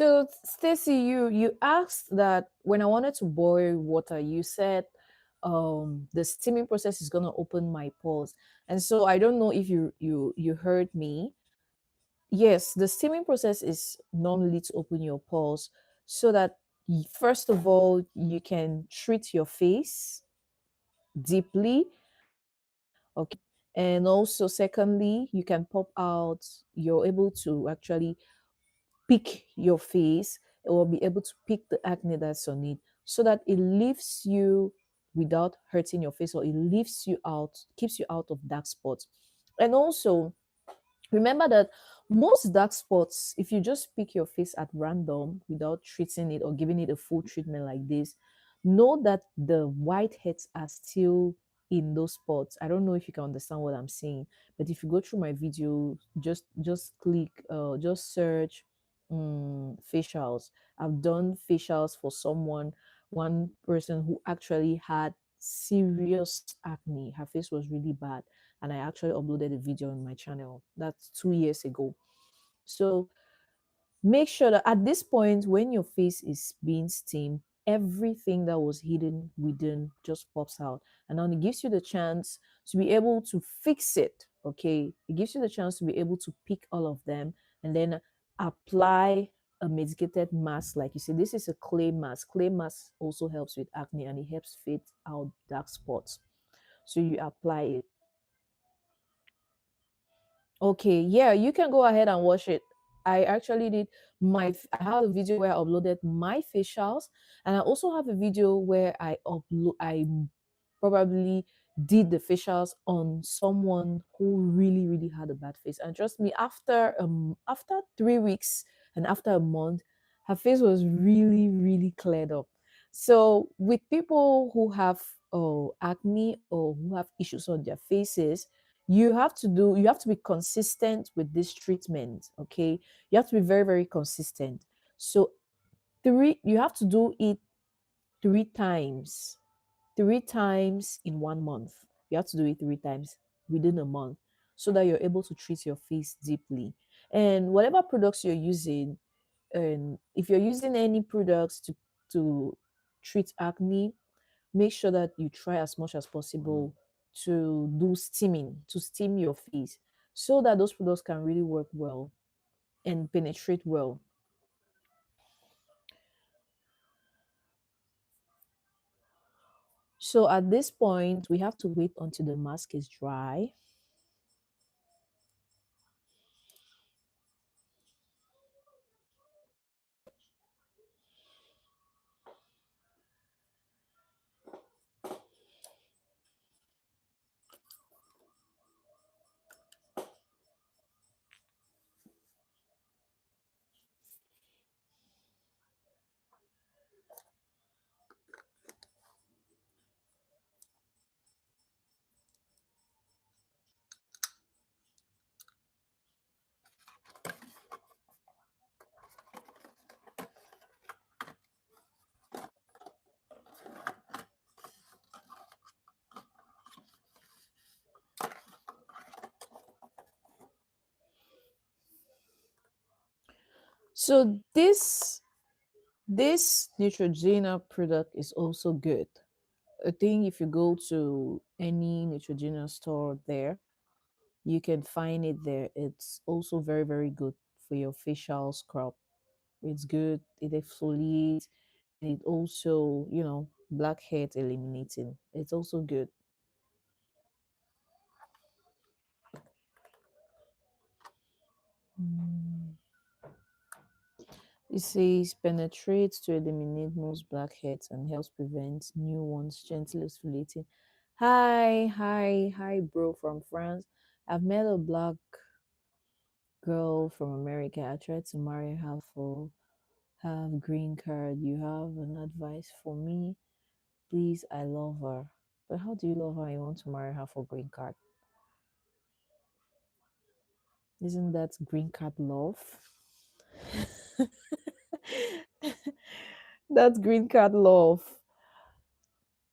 So Stacy, you asked that when I wanted to boil water, you said the steaming process is gonna open my pores. And so I don't know if you heard me. Yes, the steaming process is normally to open your pores so that first of all you can treat your face deeply, okay, and also secondly you can pop out, you're able to actually pick your face or be able to pick the acne that's on it so that it leaves you without hurting your face, or it leaves you out, keeps you out of dark spots. And also remember that most dark spots, if you just pick your face at random without treating it or giving it a full treatment like this, know that the whiteheads are still in those spots. I don't know if you can understand what I'm saying, but if you go through my video, just click, just search facials. I've done facials for someone, one person who actually had serious acne. Her face was really bad, and I actually uploaded a video on my channel. That's 2 years ago. So make sure that at this point, when your face is being steamed, everything that was hidden within just pops out. And then it gives you the chance to be able to fix it. Okay. It gives you the chance to be able to pick all of them and then apply a medicated mask. Like you said, this is a clay mask. Clay mask also helps with acne and it helps fade out dark spots. So you apply it. Okay, yeah, you can go ahead and watch it. I actually did I have a video where I uploaded my facials, and I also have a video where I probably did the facials on someone who really had a bad face. And trust me, after 3 weeks and after a month, her face was really cleared up. So with people who have acne or who have issues on their faces, you have to be consistent with this treatment. Okay, you have to be very consistent. So three you have to do it 3 times, 3 times in 1 month. You have to do it 3 times within a month so that you're able to treat your face deeply. And whatever products you're using, and if you're using any products to treat acne, make sure that you try as much as possible to do steaming, to steam your face so that those products can really work well and penetrate well. So at this point, we have to wait until the mask is dry. So this Neutrogena product is also good. I think if you go to any Neutrogena store there, you can find it there. It's also very good for your facial scrub. It's good. It exfoliates. And it also, blackhead eliminating. It's also good. Mm. It says penetrates to eliminate most blackheads and helps prevent new ones, gently exfoliating. Hi, bro from France. I've met a black girl from America. I tried to marry her for have green card. You have an advice for me? Please, I love her. But how do you love her and you want to marry her for green card? Isn't that green card love? That's green card love.